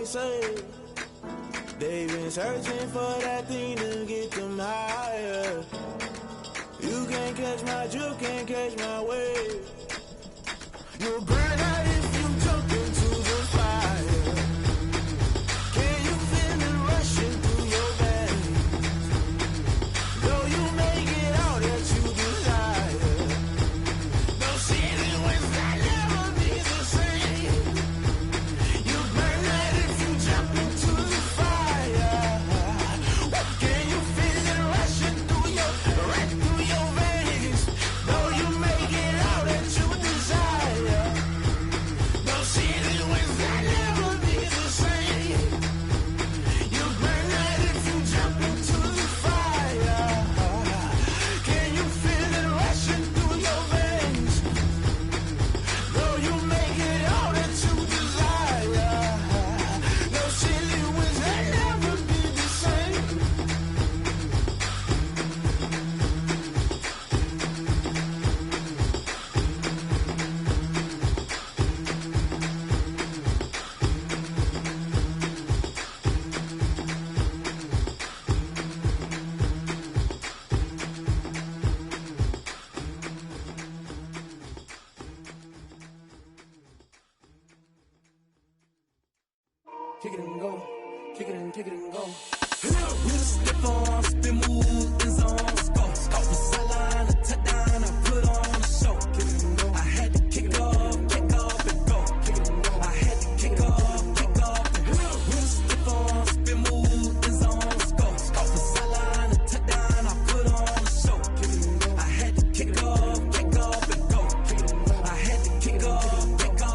say. They've been searching for that thing to get them higher. You can't catch my drift, can't catch my wave. You'll burn out if you jump into the fire. Can you feel it rushing through your veins? Though you make it all that you desire. No city was that never be the same. You burn out if you jump into the fire. Can you feel it rushing through your veins? Though you make it all that you desire. No city was that never be the same. You burn out if you jump into the fire. Can you feel it rushing through your veins? Though you make it all that you desire. No city was that never be the same. Kick it and go, kick it and go. We'll step on, spin, move, and zone, scope. Off the sideline, a touchdown, I put on a show. I had to kick off and go. I had to kick off and go. We'll step on, spin, move, and zone, scope. Off the sideline, a touchdown, I put on a show. I had to kick off and go. I had to kick off and go.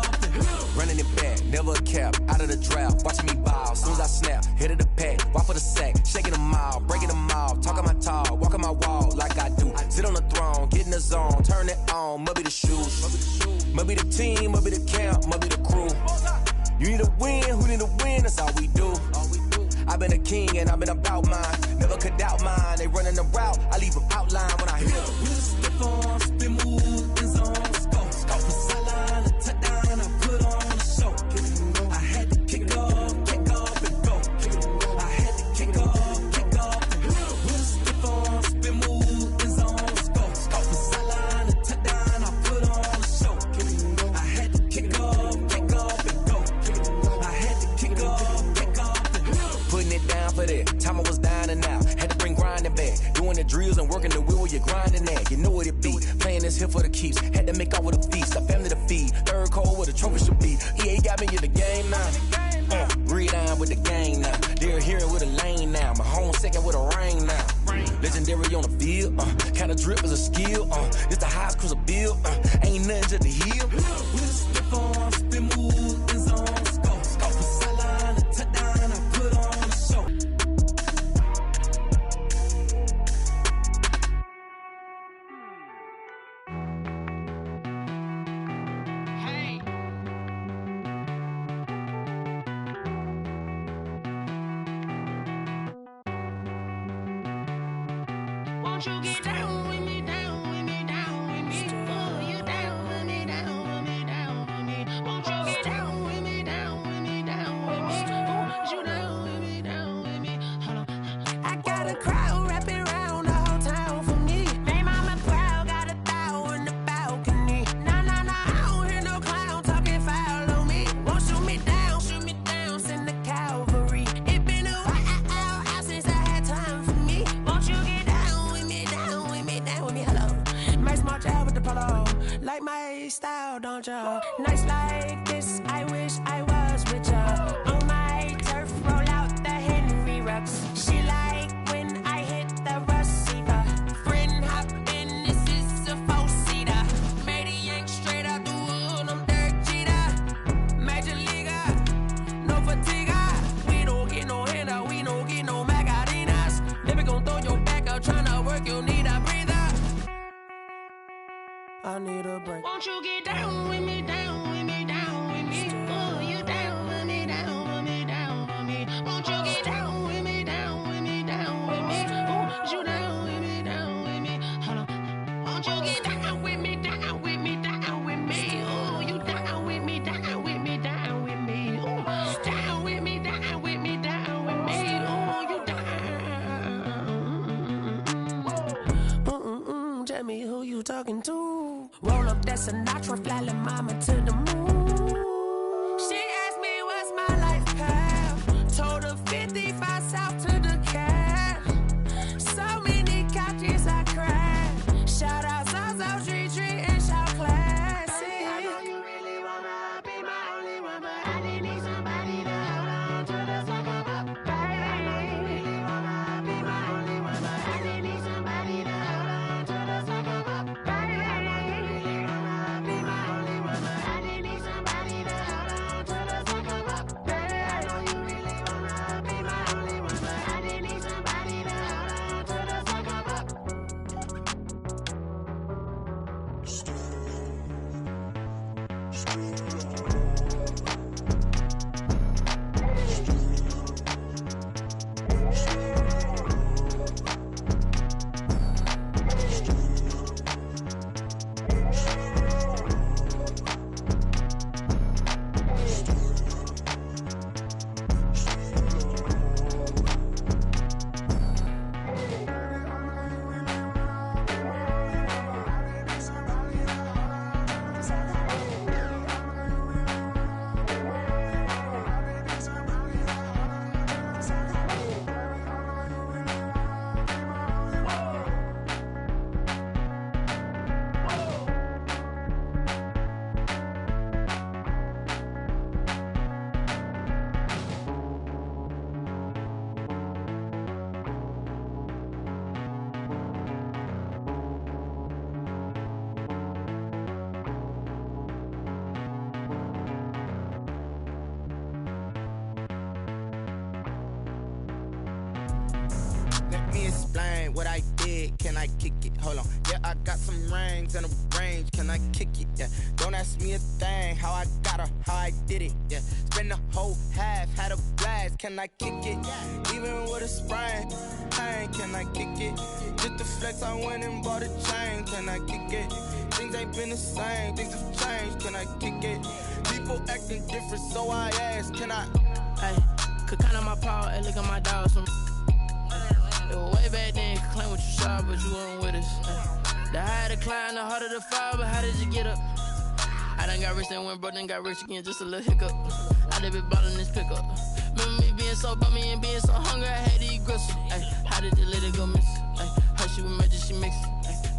Running it back, never a cap, out of the drought, watching me ball, soon as I snap, hit of the pack, walk for the sack, shaking them all, breaking them all, talking my talk, walking my wall like I do, sit on the throne, get in the zone, turn it on, must be the shoes, must be the team, must be the camp, must be the crew, you need a win, who need a win, that's all we do, I've been a king and I've been about mine, never could doubt mine, they running the route, I leave them outline when I hit them. We'll step on, spin, move, and zone, scope. Off the sideline, a touchdown, I put on a show. I had to kick off and go. I had to kick off and go. We'll step on, spin, move, and zone, scope. Off the sideline, a touchdown, I put on a show. I had to kick off and go. I had to kick off and go. Putting it down for that, time I was down and out, had to bring grinding back, doing the drills and working the wheel where you're grinding at, you know what it be, playing this here for the keeps, had to make out with a feast, a family to feed, third cold where the trophy should be, EA got me in the game now, read on with the game now, they're here with a lane now, my home second with a ring now, legendary on the field, kinda drip is a skill, it's the highest cruiser bill, ain't nothing to the hill. We'll step on, spin, move, and zone, scope. Off the sideline, a touchdown, I put on a show. Won't you get down with me, down with me, down with me? Oh, you down with me, down with me, down with me. Won't you get down with me, down with me, down with me? Oh, you down with me, down with me? Hold on. I got a crowd wrapping around the whole town for me. Name on my crowd, got a thou in the balcony. Nah, I don't hear no clown talking foul on me. Won't shoot me down, send the cavalry. It been a while since I had time for me. Won't you get down with me, down with me, down with me? Hello. My small child with the polo. Like my style, don't ya? Nights like this, I wish I was with ya. On my turf, roll out the Henry Rux. She like when I hit the receiver. Friend hop in, this is a four-seater. Made a yank straight out the wood, I'm Derek Jeter. Major leaguer, no fatigue. We don't get no handout, we don't get no Magarinas. Never gon' throw your back out, tryna work, you need a breather. I need a break. Won't you get down with me, down with me, down with me? Oh, you down with me, down with from fly little mama to the moon. She asked me what's my life path. Told her 55 south to the cat. So many couches I cried. Shout out Zazo, Tree and shout classic. I know you really wanna be my only one, but I didn't need somebody to hold on to the second up. I know you really wanna be my only one, but I didn't need somebody to hold on to the second up. I know you really wanna be my only one, but I didn't need somebody to hold on to the second up. I know you really wanna be my only one, but I didn't need somebody to hold on to the second up. Let me explain what I did. Can I kick it? Hold on. Yeah, I got some rings and a range. Can I kick it? Yeah. Don't ask me a thing. How I got her, how I did it. Yeah. Spend the whole half, had a blast. Can I kick it? Even with a sprain. Hey, can I kick it? Just the flex, I went and bought a chain. Can I kick it? Things ain't been the same. Things have changed. Can I kick it? People acting different, so I ask. Can I? Hey, could count on my paw and look at my dogs. It was way back then, could claim what you saw, but you weren't with us. The higher the climb, the harder the fall, but how did you get up? I done got rich and went broke, then got rich again, just a little hiccup. I done been ballin' this pickup. Remember me being so bummy and being so hungry, I had to eat gristle. Ay, how did you let it go miss? Ay, her she was magic, she mixed.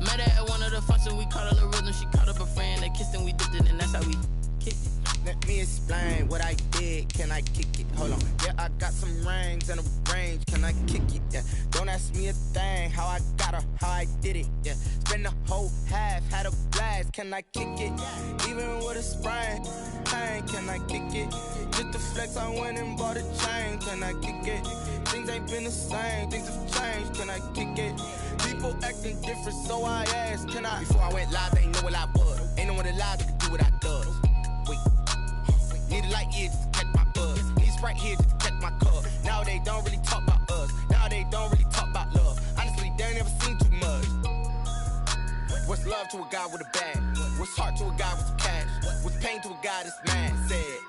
Met her at one of the functions, we caught her the rhythm, she caught up a friend, they kissed and we dipped it, and that's how we kicked it. Let me explain what I did. Can I kick it? Hold on. Yeah, I got some rings and a range. Can I kick it? Yeah. Don't ask me a thing. How I got her, how I did it. Yeah. Spend the whole half, had a blast. Can I kick it? Even with a sprain. Hey, can I kick it? Just the flex, I went and bought a chain. Can I kick it? Things ain't been the same. Things have changed. Can I kick it? People acting different, so I asked. Can I? Before I went live, they ain't know what I was. Ain't no one alive that could do what I does. Wait. Need a light here just to catch my buzz. Need a Sprite here just to catch my cup. Now they don't really talk about us. Now they don't really talk about love. Honestly, they ain't never seen too much. What's love to a guy with a bag? What's heart to a guy with some cash? What's pain to a guy that's mad? Said.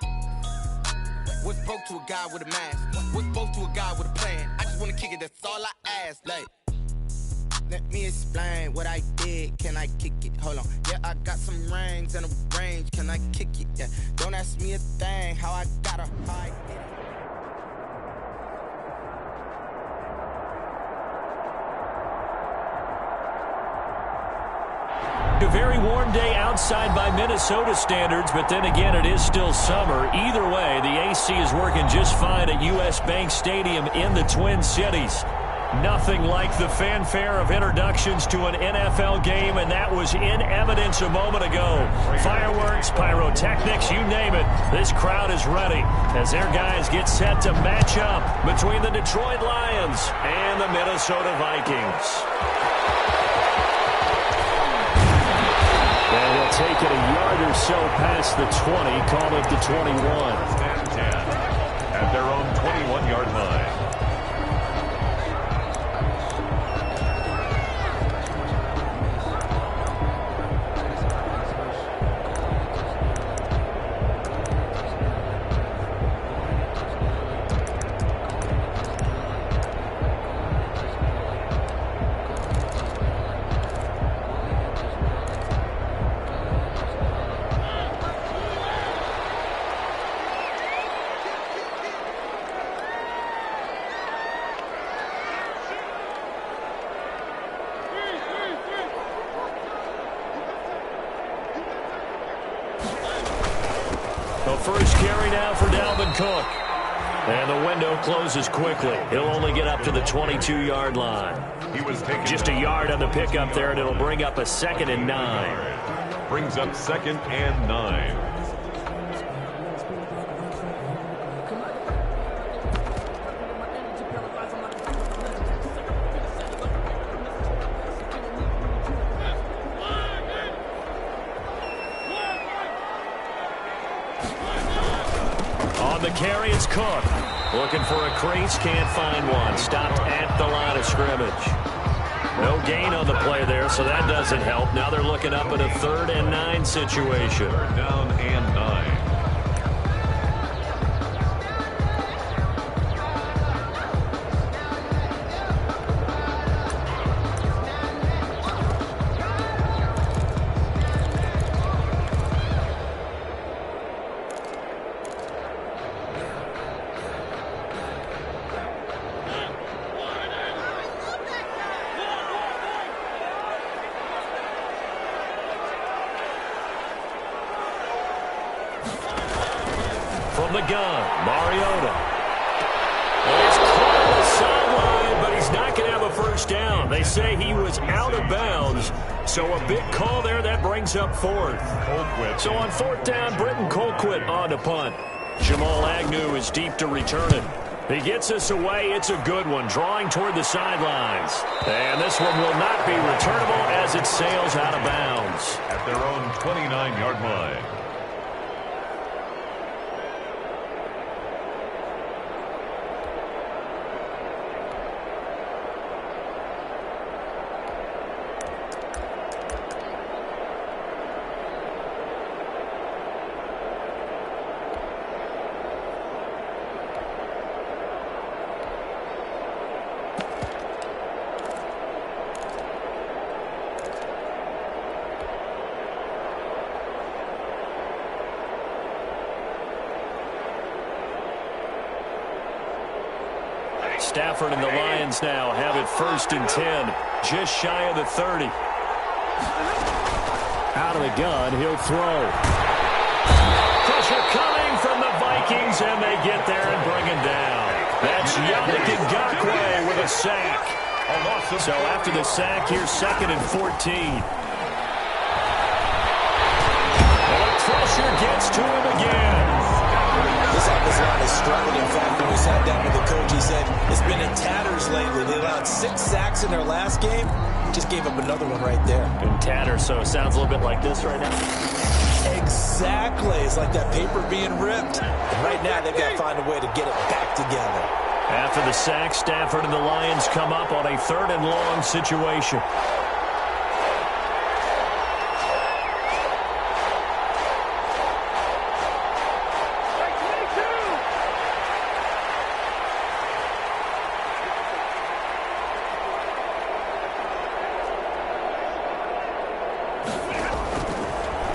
What's broke to a guy with a mask? What's both to a guy with a plan? I just wanna kick it, that's all I ask. Like, let me explain what I did. Can I kick it? Hold on. Yeah, I got some rings and a range. Can I kick it? Yeah. Don't ask me a thing. How I got her, how I did it. A very warm day outside by Minnesota standards, but then again, it is still summer. Either way, the AC is working just fine at US Bank Stadium in the Twin Cities. Nothing like the fanfare of introductions to an NFL game, and that was in evidence a moment ago. Fireworks, pyrotechnics, you name it. This crowd is ready as their guys get set to match up between the Detroit Lions and the Minnesota Vikings. And he'll take it a yard or so past the 20, call it the 21. And 10 at their own 21-yard line. The first carry now for Dalvin Cook. And the window closes quickly. He'll only get up to the 22-yard line. He was taking just a yard on the pickup there, and it'll bring up a 2nd and 9. Brings up 2nd and 9. On the carry, it's Cook. Looking for a crease, can't find one. Stopped at the line of scrimmage. No gain on the play there, so that doesn't help. Now they're looking up at a 3rd and 9 situation. 3rd down and 9. From the gun, Mariota. He's caught on the sideline, but he's not going to have a first down. They say he was out of bounds, so a big call there. That brings up 4th. Colquitt. So on 4th down, Britton Colquitt on to punt. Jamal Agnew is deep to return it. He gets us away. It's a good one, drawing toward the sidelines. And this one will not be returnable as it sails out of bounds. At their own 29-yard line. Stafford and the Lions now have it 1st and 10, just shy of the 30. Out of the gun, he'll throw. Pressure coming from the Vikings, and they get there and bring him down. That's Yannick Ngakoue with a sack. So after the sack, here's 2nd and 14. And the pressure gets to him again. This offensive line is struggling. In fact, when we sat down with the coach, he said it's been in tatters lately. They allowed 6 sacks in their last game. Just gave up another one right there. In tatters, so it sounds a little bit like this right now. Exactly. It's like that paper being ripped. And right now, they've got to find a way to get it back together. After the sack, Stafford and the Lions come up on a 3rd and long situation.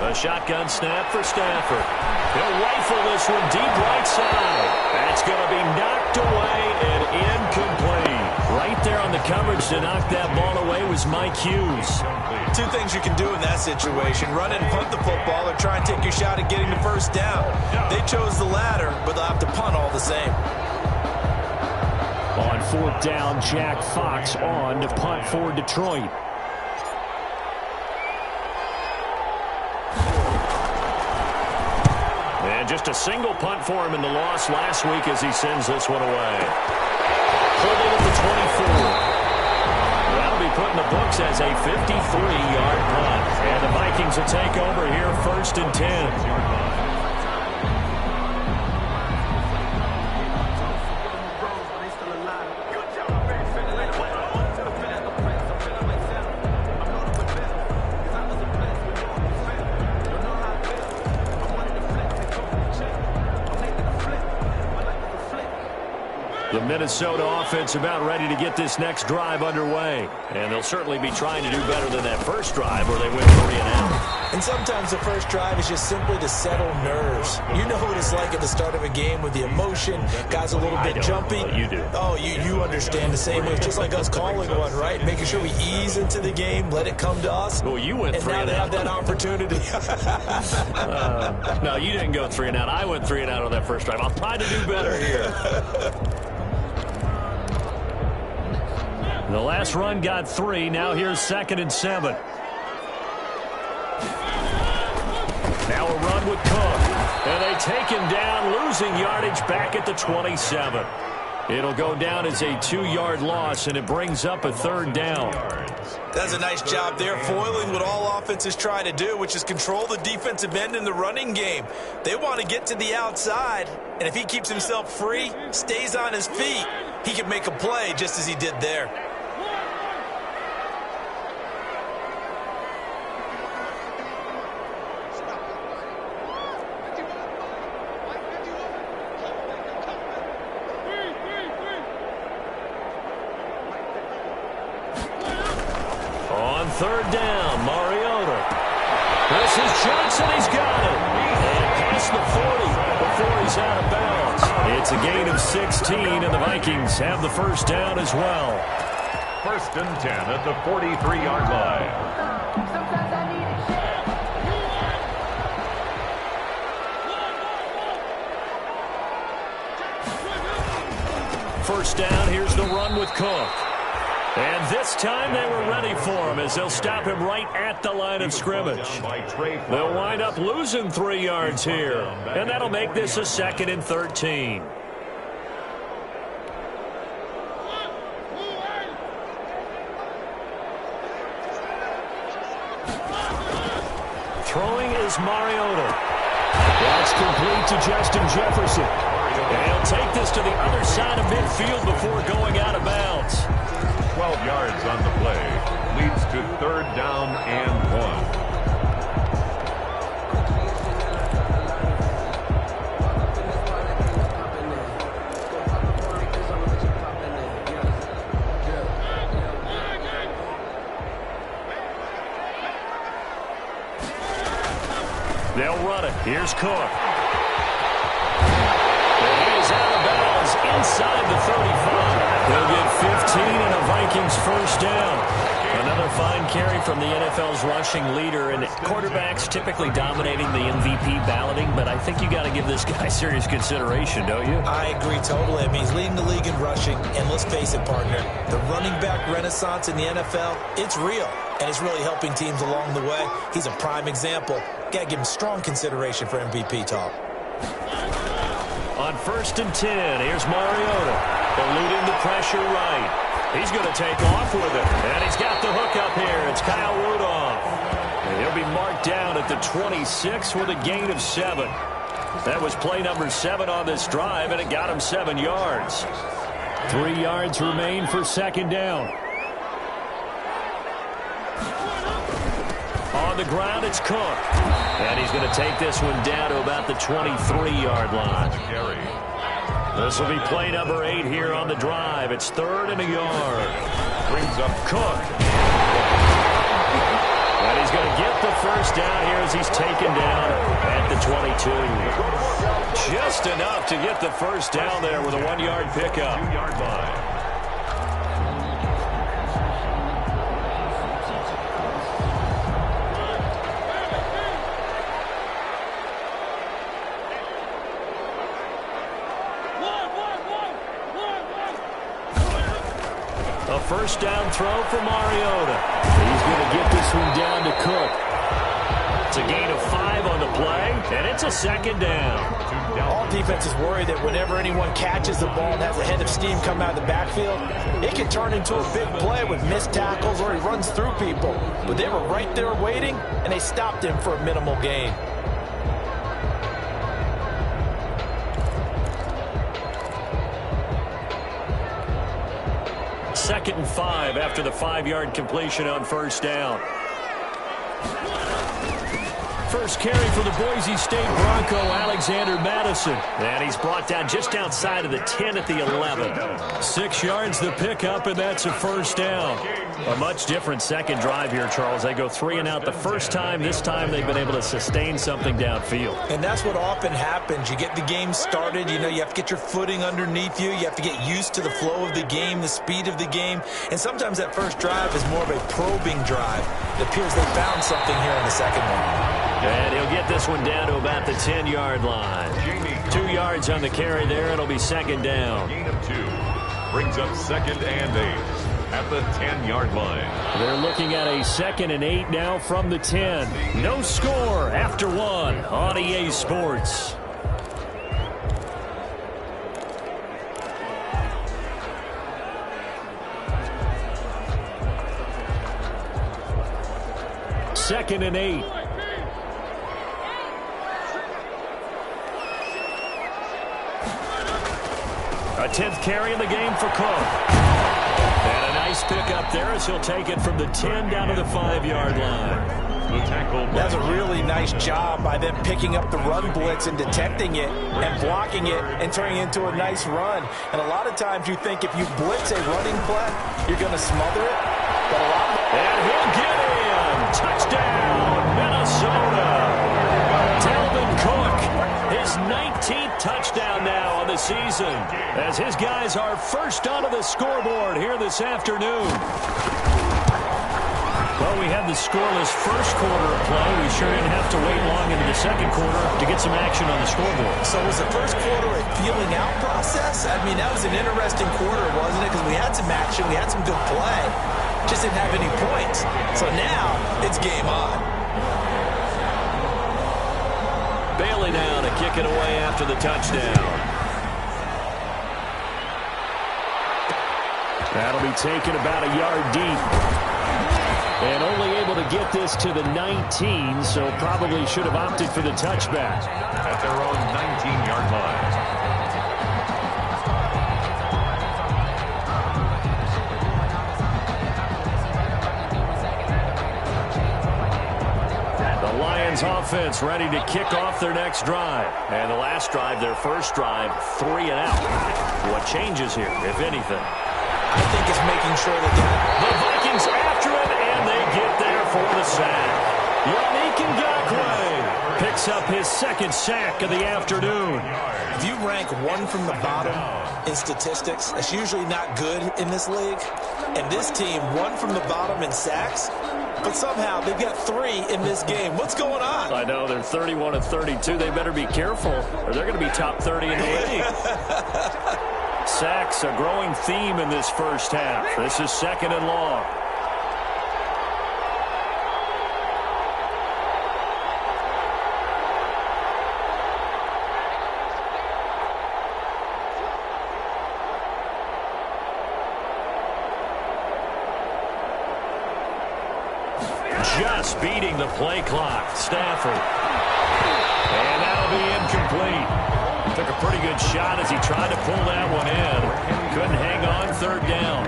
A shotgun snap for Stafford. He'll rifle this one deep right side. That's going to be knocked away and incomplete. Right there on the coverage to knock that ball away was Mike Hughes. 2 things you can do in that situation. Run and punt the football or try and take your shot at getting the first down. They chose the latter, but they'll have to punt all the same. On 4th down, Jack Fox on to punt for Detroit. And just a single punt for him in the loss last week as he sends this one away. Holding at the 24. That'll be put in the books as a 53-yard punt. And the Vikings will take over here 1st and 10. The Minnesota offense about ready to get this next drive underway. And they'll certainly be trying to do better than that first drive where they went 3 and out. And sometimes the first drive is just simply to settle nerves. You know what it's like at the start of a game with the emotion, guys a little bit jumpy. You do. Oh, you understand the same way. It's just like us calling one, right? Making sure we ease into the game, let it come to us. Well, you went 3 and out. And now they have that opportunity. No, you didn't go 3 and out. I went 3 and out on that first drive. I'll try to do better here. The last run got 3. Now here's 2nd and 7. Now a run with Cook. And they take him down, losing yardage back at the 27. It'll go down as a 2-yard loss, and it brings up a 3rd down. Does a nice job there, foiling what all offenses try to do, which is control the defensive end in the running game. They want to get to the outside, and if he keeps himself free, stays on his feet, he can make a play just as he did there. On 3rd down, Mariota. This is Johnson. He's got it. And past the 40 before he's out of bounds. It's a gain of 16, and the Vikings have the 1st down as well. 1st and 10 at the 43-yard line. First down, here's the run with Cook. And this time they were ready for him as they'll stop him right at the line of scrimmage. They'll wind up losing 3 yards here, and that'll make this a 2nd and 13. Throwing is Mariota. That's complete to Justin Jefferson. And he'll take this to the other side of midfield before going out of bounds. 12 yards on the play. Leads to 3rd down and 1. They'll run it. Here's Cook. Out of bounds inside the 35. They'll get 15 and a Vikings 1st down. Another fine carry from the NFL's rushing leader, and quarterbacks typically dominating the MVP balloting, but I think you got to give this guy serious consideration, don't you? I agree totally. I mean, he's leading the league in rushing, and let's face it, partner, the running back renaissance in the NFL, it's real, and it's really helping teams along the way. He's a prime example. Got to give him strong consideration for MVP talk. On 1st and 10, here's Mariota. Eluding the pressure right. He's going to take off with it. And he's got the hook up here. It's Kyle Rudolph. And he'll be marked down at the 26 with a gain of 7. That was play number 7 on this drive, and it got him 7 yards. 3 yards remain for 2nd down. On the ground, it's Cook. And he's going to take this one down to about the 23-yard line. This will be play number 8 here on the drive. It's 3rd and a yard. Brings up Cook. And he's going to get the 1st down here as he's taken down at the 22. Just enough to get the 1st down there with a 1-yard pickup. 2-yard line. A 1st down throw for Mariota. He's going to get this one down to Cook. It's a gain of 5 on the play, and it's a 2nd down. All defenses worry that whenever anyone catches the ball and has a head of steam come out of the backfield, it can turn into a big play with missed tackles or he runs through people. But they were right there waiting, and they stopped him for a minimal gain. Second and 5 after the 5-yard completion on 1st down. first carry for the Boise State Bronco, Alexander Madison. And he's brought down just outside of the 10 at the 11. 6 yards the pickup, and that's a first down. A much different second drive here, Charles. They go 3 and out the first time. This time they've been able to sustain something downfield. And that's what often happens. You get the game started. You know, you have to get your footing underneath you. You have to get used to the flow of the game, the speed of the game. And sometimes that first drive is more of a probing drive. It appears they found something here in the second one. And he'll get this one down to about the 10-yard line. 2 yards on the carry there. It'll be second down. Gain of 2. Brings up 2nd and 8. At the 10-yard line. They're looking at a 2nd and 8 now from the 10. No score after 1 on EA Sports. Second and 8. A 10th carry in the game for Cook. And a nice pick up there as he'll take it from the 10 down to the 5-yard line. The tackle. That's a really nice job by them picking up the run blitz and detecting it and blocking it and turning it into a nice run. And a lot of times you think if you blitz a running play, you're going to smother it. But a lot of and he'll get in. Touchdown, Minnesota. Dalvin Cook, his 19th touchdown now on the season, as his guys are first onto the scoreboard here this afternoon. Well, we had the scoreless first quarter of play. We sure didn't have to wait long into the second quarter to get some action on the scoreboard. So was the first quarter a feeling out process? I mean, that was an interesting quarter, wasn't it? Because we had some action, we had some good play, just didn't have any points. So now it's game on. Bailey now to kick it away after the touchdown. That'll be taken about a yard deep. And only able to get this to the 19, so probably should have opted for the touchback. At their own 19-yard line. The Lions offense ready to kick off their next drive. And the last drive, their first drive, 3 and out. What changes here, if anything? I think it's making sure that the Vikings after it, and they get there for the sack. Yannick Ngakoue picks up his 2nd sack of the afternoon. If you rank 1 from the bottom in statistics, that's usually not good in this league. And this team, 1 from the bottom in sacks, but somehow they've got 3 in this game. What's going on? I know, they're 31 of 32. They better be careful, or they're going to be top 30 in the league. Sacks, a growing theme in this first half. This is 2nd and long. Just beating the play clock. Stafford. And that'll be incomplete. Took a pretty good shot as he tried to pull that one in. Couldn't hang on, 3rd down.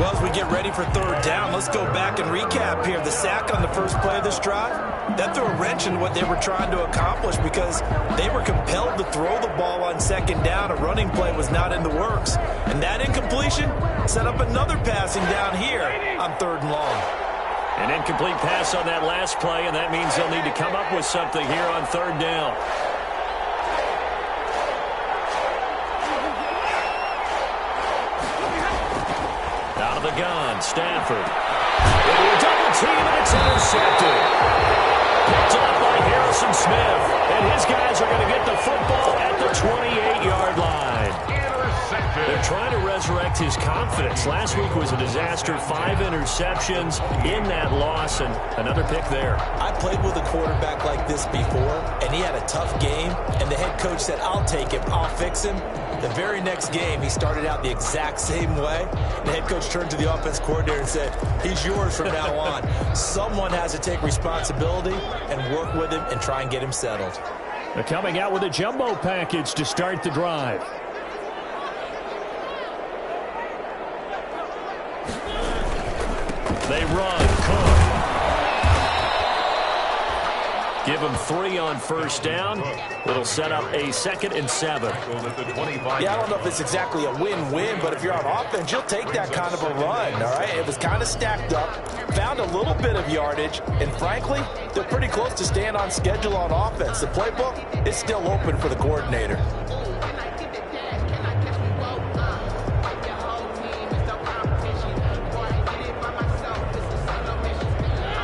Well, as we get ready for 3rd down, let's go back and recap here. The sack on the first play of this drive, that threw a wrench in what they were trying to accomplish because they were compelled to throw the ball on 2nd down. A running play was not in the works. And that incompletion set up another passing down here on 3rd and long. An incomplete pass on that last play, and that means they'll need to come up with something here on 3rd down. Out of the gun, Stafford. Into a double team, and it's intercepted. Picked up by Harrison Smith. And his guys are going to get the football at the 28-yard line. They're trying to resurrect his confidence. Last week was a disaster. 5 interceptions in that loss, and another pick there. I played with a quarterback like this before, and he had a tough game, and the head coach said, I'll take him, I'll fix him. The very next game, he started out the exact same way. The head coach turned to the offense coordinator and said, he's yours from now on. Someone has to take responsibility and work with him and try and get him settled. They're coming out with a jumbo package to start the drive. They run. Cook Give him 3 on first down. It'll set up a 2nd and 7. Yeah, I don't know if it's exactly a win-win, but if you're on offense, you'll take that kind of a run, all right? It was kind of stacked up, found a little bit of yardage, and frankly, they're pretty close to staying on schedule on offense. The playbook is still open for the coordinator.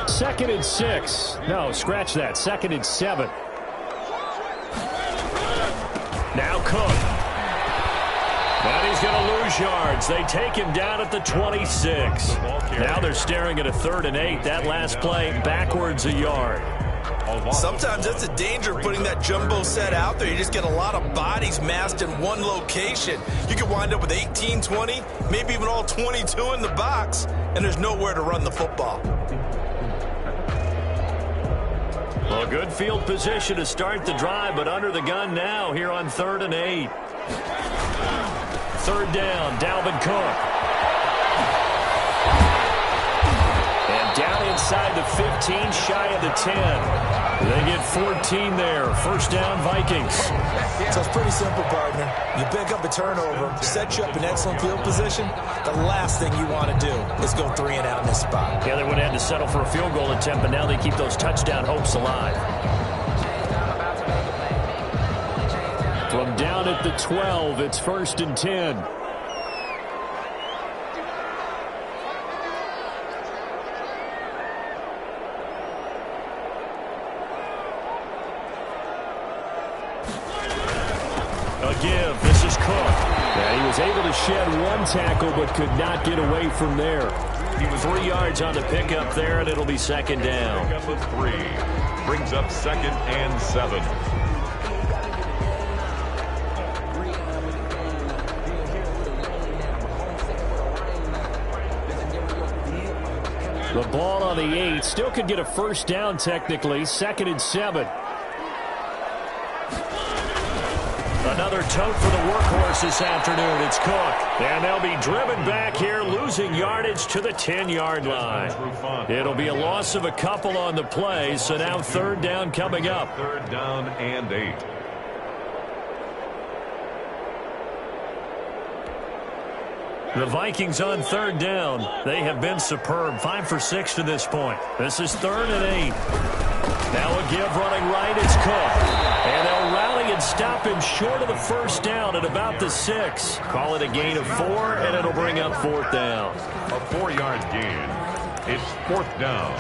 Second and 6. No, scratch that. 2nd and 7. Now Cook. And he's going to lose yards. They take him down at the 26. Now they're staring at a 3rd and 8. That last play backwards a yard. Sometimes that's a danger putting that jumbo set out there. You just get a lot of bodies massed in one location. You could wind up with 18, 20, maybe even all 22 in the box, and there's nowhere to run the football. Well, good field position to start the drive, but under the gun now here on 3rd and 8. 3rd down, Dalvin Cook. And down inside the 15, shy of the 10. They get 14 there. 1st down, Vikings. So it's pretty simple, partner. You pick up a turnover, set you up in excellent field position. The last thing you want to do is go 3 and out in this spot. Yeah, they would have had to settle for a field goal attempt, but now they keep those touchdown hopes alive. From down at the 12, it's 1st and 10. Give. This is Cook. Yeah, he was able to shed 1 tackle but could not get away from there. 3 yards on the pickup there, and it'll be 2nd down. Pickup of 3. Brings up 2nd and 7. The ball on the 8. Still could get a 1st down technically. 2nd and 7. Another tote for the workhorse this afternoon. It's Cook. And they'll be driven back here, losing yardage to the 10-yard line. It'll be a loss of a couple on the play, so now 3rd down coming up. 3rd down and 8. The Vikings on 3rd down. They have been superb. 5 for 6 to this point. This is 3rd and 8. Now a give running right. It's Cook. And they'll rally and stop him short of the 1st down at about the 6. Call it a gain of 4, and it'll bring up 4th down. A 4-yard gain. It's 4th down.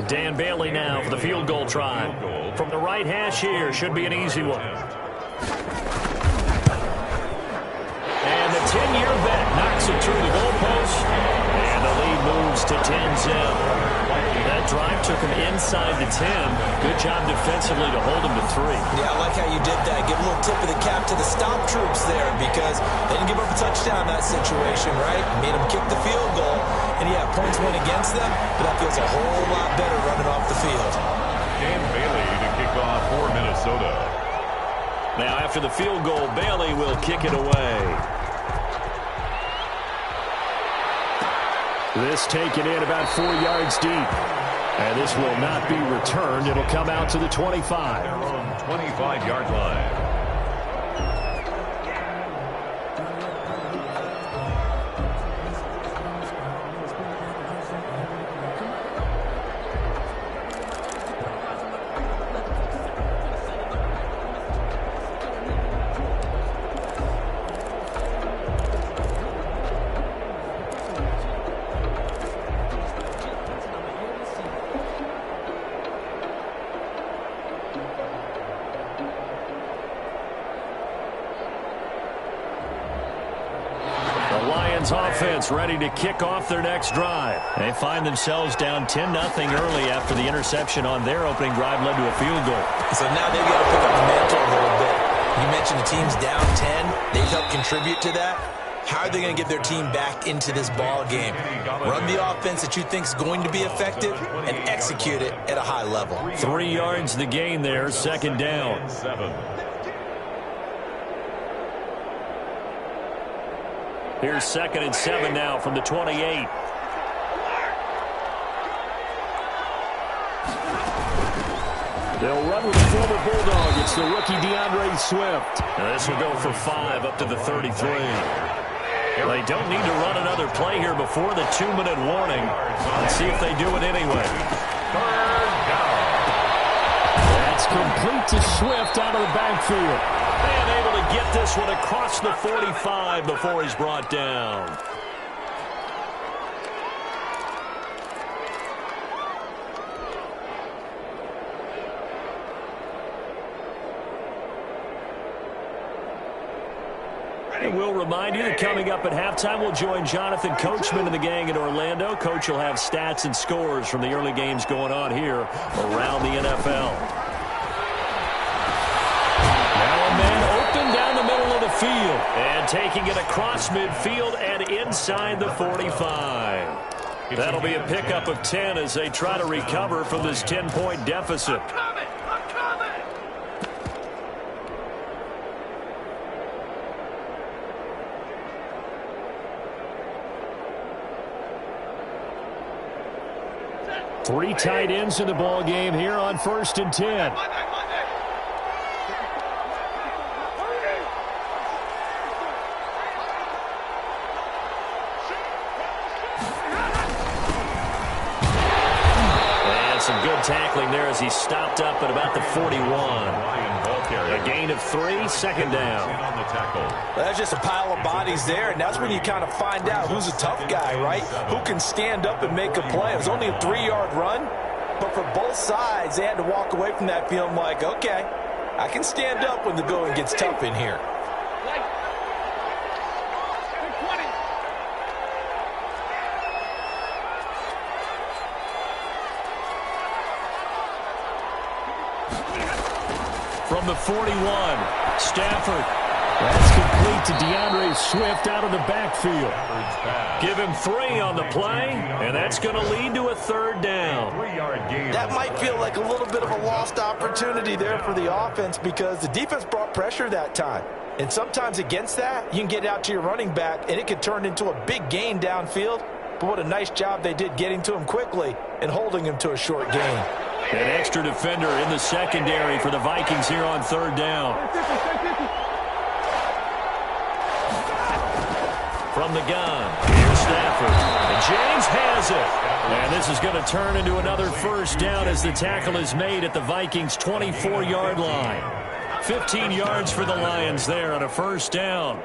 Dan Bailey now for the field goal try. From the right hash here, should be an easy one. And the 10-year vet knocks it through the goalpost. And the lead moves to 10-0. That drive took him inside the 10. Good job defensively to hold him to 3. Yeah, I like how you did that. Give a little tip of the cap to the stop troops there because they didn't give up a touchdown in that situation, right? Made them kick the field goal. And, yeah, points went against them, but that feels a whole lot better running off the field. Dan Bailey to kick off for Minnesota. Now, after the field goal, Bailey will kick it away. This taken in about 4 yards deep. And this will not be returned. It'll come out to the 25. Their own 25-yard line. Offense ready to kick off their next drive. They find themselves down 10-0 early after the interception on their opening drive led to a field goal. So now they've got to pick up the mantle a little bit. You mentioned the team's down 10. They've helped contribute to that. How are they going to get their team back into this ball game? Run the offense that you think is going to be effective and execute it at a high level. 3 yards the gain there, 2nd down. Here's 2nd and 7 now from the 28. They'll run with the former Bulldog. It's the rookie DeAndre Swift. And this will go for 5 up to the 33. They don't need to run another play here before the 2-minute warning. Let's see if they do it anyway. Third down. That's complete to Swift out of the backfield. And able to get this one across the 45 before he's brought down. And we'll remind you that coming up at halftime, we'll join Jonathan Coachman and the gang in Orlando. Coach will have stats and scores from the early games going on here around the NFL. Now a man open down the middle of the field. And taking it across midfield and inside the 45. That'll be a pickup of 10 as they try to recover from this 10-point deficit. 3 tight ends in the ball game here on 1st and 10. And some good tackling there as he stopped up at about the 41. A gain of 3, 2nd down. That's just a pile of bodies there, and that's when you kind of find out who's a tough guy, right? Who can stand up and make a play. It was only a 3-yard run, but for both sides, they had to walk away from that feeling like, okay, I can stand up when the going gets tough in here. From the 41, Stafford. That's complete to DeAndre Swift out of the backfield. Give him 3 on the play, and that's going to lead to a 3rd down. That might feel like a little bit of a lost opportunity there for the offense because the defense brought pressure that time. And sometimes against that, you can get out to your running back, and it could turn into a big gain downfield. But what a nice job they did getting to him quickly and holding him to a short gain. An extra defender in the secondary for the Vikings here on 3rd down. From the gun, here's Stafford. And James has it. And this is going to turn into another 1st down as the tackle is made at the Vikings' 24-yard line. 15 yards for the Lions there on a 1st down.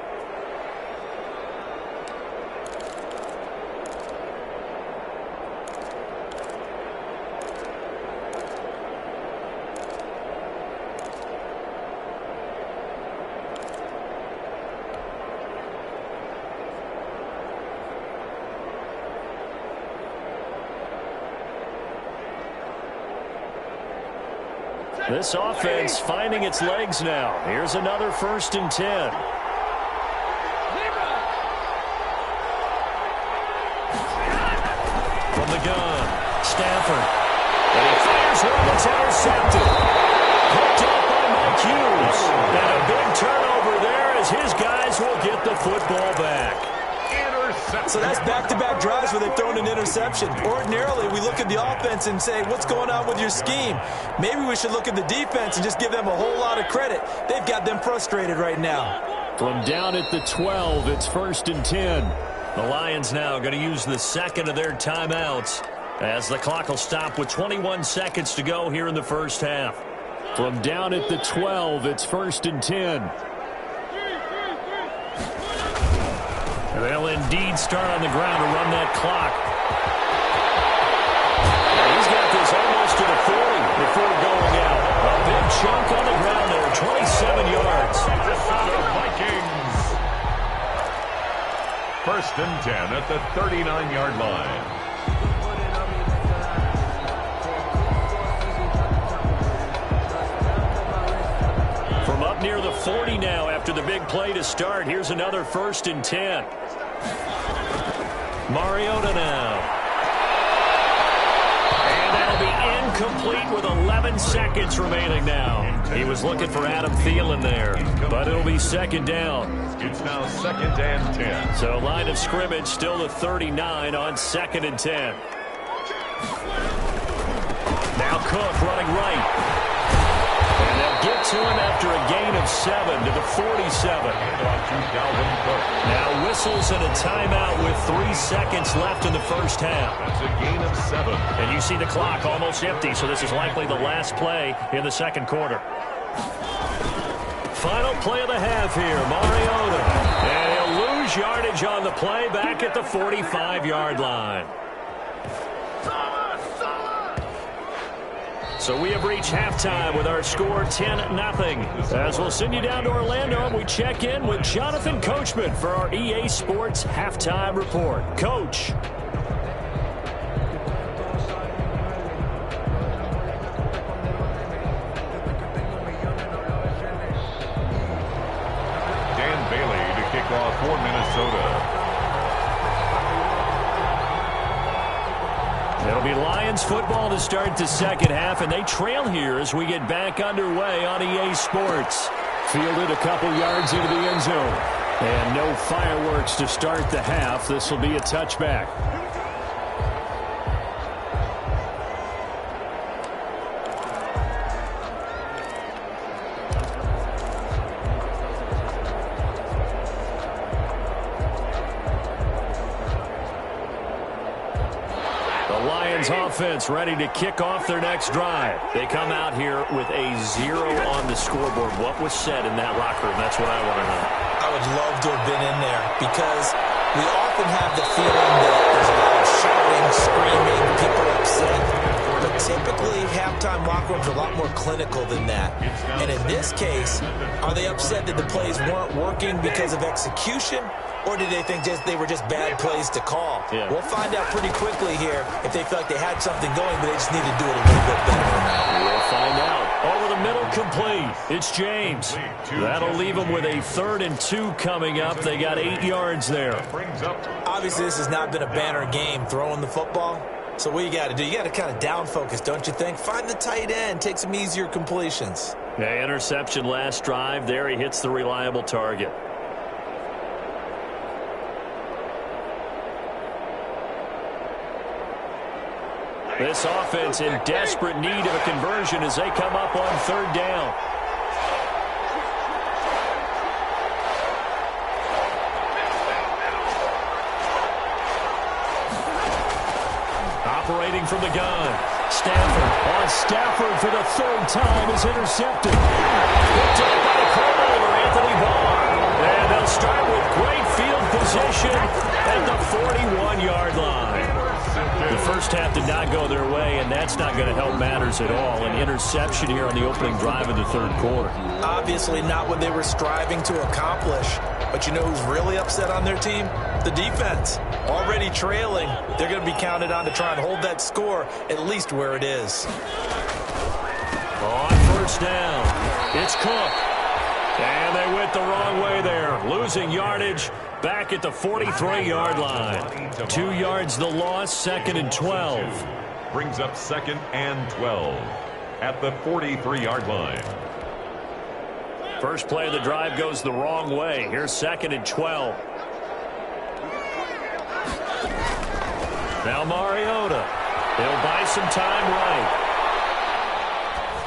This offense finding its legs now. Here's another 1st and 10. From the gun, Stafford. And he fires one that's intercepted. Picked up by Mike Hughes. And a big turnover there as his guys will get the football back. So that's back-to-back drives where they've thrown an interception. Ordinarily, we look at the offense and say, what's going on with your scheme? Maybe we should look at the defense and just give them a whole lot of credit. They've got them frustrated right now. From down at the 12, it's 1st and 10. The Lions now going to use the 2nd of their timeouts as the clock will stop with 21 seconds to go here in the 1st half. From down at the 12, it's 1st and 10. They'll indeed start on the ground to run that clock. And he's got this almost to the 40 before going out. A big chunk on the ground there, 27 yards. Vikings. 1st and 10 at the 39-yard line. From up near the 40 now after the big play to start. Here's another 1st and 10. Mariota now. And that'll be incomplete with 11 seconds remaining now. He was looking for Adam Thielen there, but it'll be 2nd down. It's now 2nd and 10. So line of scrimmage still the 39 on 2nd and 10. Now Cook running right. to him after a gain of 7 to the 47. Now whistles and a timeout with 3 seconds left in the first half. That's a gain of 7. And you see the clock almost empty, so this is likely the last play in the second quarter. Final play of the half here, Mariota. And he'll lose yardage on the play back at the 45-yard line. So we have reached halftime with our score 10-0. As we'll send you down to Orlando, we check in with Jonathan Coachman for our EA Sports Halftime Report. Coach. Dan Bailey to kick off for Minnesota. It'll be Lions football to start the second half, and they trail here as we get back underway on EA Sports. Fielded a couple yards into the end zone. And no fireworks to start the half. This will be a touchback. Offense ready to kick off their next drive. They come out here with a 0 on the scoreboard. What was said in that locker room? That's what I want to know. I would love to have been in there because we often have the feeling that there's a lot of shouting, screaming, people upset. But typically, halftime locker rooms are a lot more clinical than that. And in this case, are they upset that the plays weren't working because of execution? Or did they think they were just bad plays to call? Yeah. We'll find out pretty quickly here if they feel like they had something going, but they just need to do it a little bit better than that. We'll find out. Over the middle, complete. It's James. That'll leave them with a 3rd and 2 coming up. They got 8 yards there. Obviously, this has not been a banner game throwing the football. So what you got to do, you got to kind of down focus, don't you think? Find the tight end, take some easier completions. Yeah, interception last drive. There he hits the reliable target. This offense in desperate need of a conversion as they come up on 3rd down. Operating from the gun. Stafford for the 3rd time is intercepted. Picked up by Cole or Anthony Barr. And they'll start with great field position at the 41-yard line. The first half did not go their way, and that's not going to help matters at all. An interception here on the opening drive of the 3rd quarter. Obviously not what they were striving to accomplish. But you know who's really upset on their team? The defense. Already trailing. They're going to be counted on to try and hold that score at least where it is. On 1st down, it's Cook. And they went the wrong way there. Losing yardage back at the 43-yard line. 2 yards the loss, 2nd and 12. Brings up 2nd and 12 at the 43-yard line. First play of the drive goes the wrong way. Here's 2nd and 12. Now Mariota. He'll buy some time right.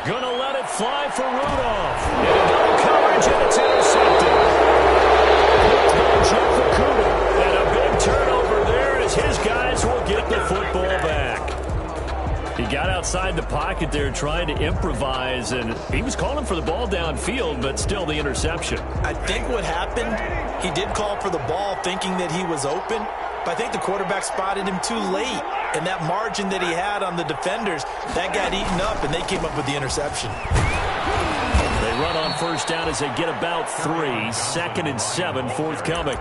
Gonna let it fly for Rudolph. In double coverage, and it's intercepted. And a big turnover there as his guys will get the football back. He got outside the pocket there trying to improvise, and he was calling for the ball downfield, but still the interception. I think what happened, he did call for the ball thinking that he was open, but I think the quarterback spotted him too late. And that margin that he had on the defenders, that got eaten up, and they came up with the interception. They run on 1st down as they get about 3. 2nd and 7 forthcoming.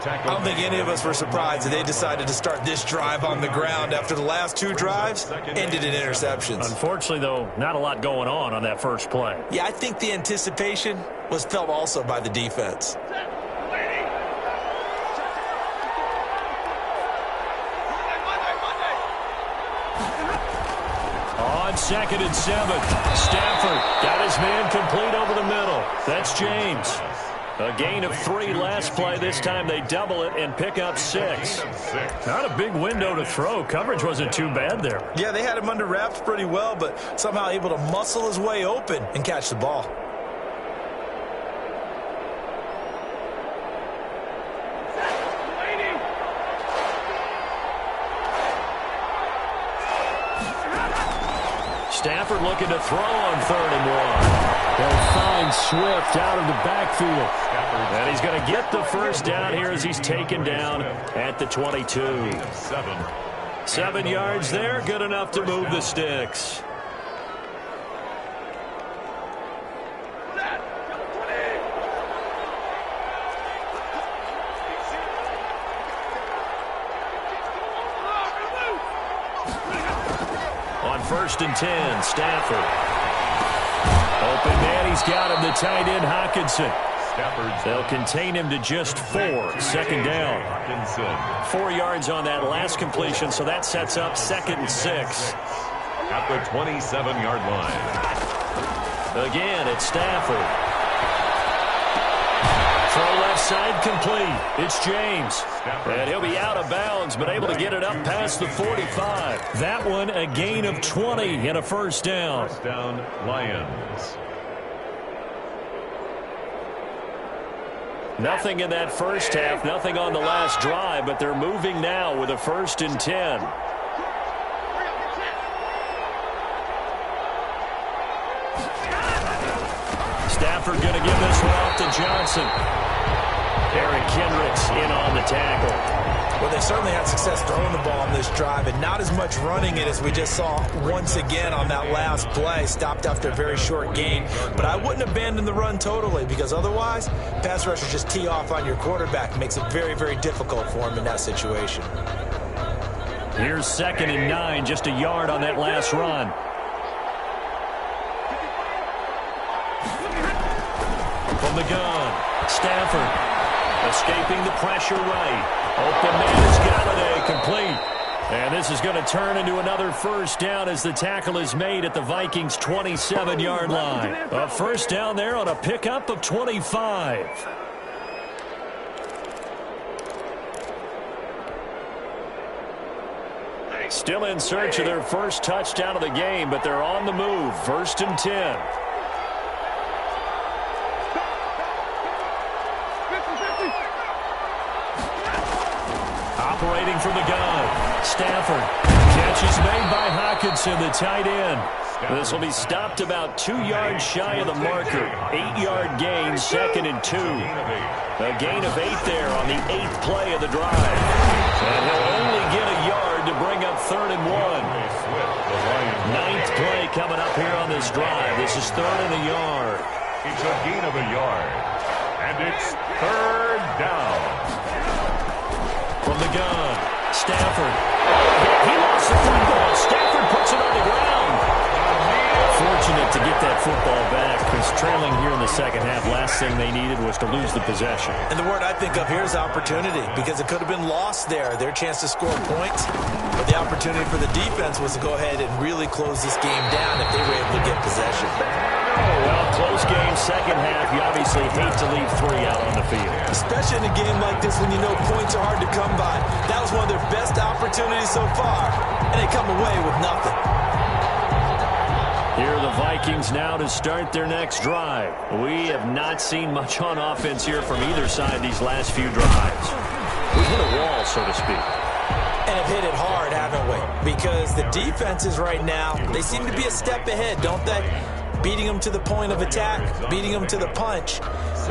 I don't think any of us were surprised that they decided to start this drive on the ground after the last 2 drives ended in interceptions. Unfortunately, though, not a lot going on that first play. Yeah, I think the anticipation was felt also by the defense. On 2nd and 7, Stafford got his man complete over the middle. That's James. A gain of 3 last play. This time they double it and pick up 6. Not a big window to throw. Coverage wasn't too bad there. Yeah, they had him under wraps pretty well, but somehow able to muscle his way open and catch the ball. Stafford looking to throw on 3rd and 1. They'll find Swift out of the backfield. And he's going to get the first down here as he's taken down at the 22. 7 yards there, good enough to move the sticks. On 1st and 10, Stafford. Open man, he's got him, the tight end, Hockenson. They'll contain him to just 4. 2nd down. 4 yards on that last completion, so that sets up 2nd and 6. At the 27-yard line. Again, it's Stafford. Throw left side complete. It's James. And he'll be out of bounds, but able to get it up past the 45. That one a gain of 20 and a first down. First down, Lions. Nothing in that first half, nothing on the last drive, but they're moving now with a 1st and 10. Stafford going to give this one off to Johnson. Eric Kendricks in on the tackle. Well, they certainly had success throwing the ball on this drive, and not as much running it as we just saw once again on that last play. Stopped after a very short gain. But I wouldn't abandon the run totally, because otherwise, pass rushers just tee off on your quarterback. It makes it very, very difficult for him in that situation. Here's 2nd and 9, just a yard on that last run. From the gun, Stafford escaping the pressure right. Open man is Galladay, complete. And this is going to turn into another first down as the tackle is made at the Vikings' 27-yard line. A first down there on a pickup of 25. Still in search of their first touchdown of the game, but they're on the move. 1st and 10. Operating from the gun, Stafford. Catch is made by Hockenson, the tight end. This will be stopped about 2 yards shy of the marker. 8-yard gain, 2nd and 2. A gain of 8 there on the 8th play of the drive. And he'll only get a yard to bring up 3rd and 1. 9th play coming up here on this drive. This is 3rd and a yard. It's a gain of a yard. And it's 3rd down. From the gun, Stafford. He lost the football. Stafford puts it on the ground. Fortunate to get that football back, because trailing here in the second half, last thing they needed was to lose the possession. And the word I think of here is opportunity, because it could have been lost there, their chance to score points. But the opportunity for the defense was to go ahead and really close this game down if they were able to get possession. Well, close game, second half. You obviously hate to leave 3 out on the field. Especially in a game like this when you know points are hard to come by. That was one of their best opportunities so far, and they come away with nothing. Here are the Vikings now to start their next drive. We have not seen much on offense here from either side these last few drives. We've hit a wall, so to speak. And have hit it hard, haven't we? Because the defenses right now, they seem to be a step ahead, don't they? Beating them to the point of attack, beating them to the punch.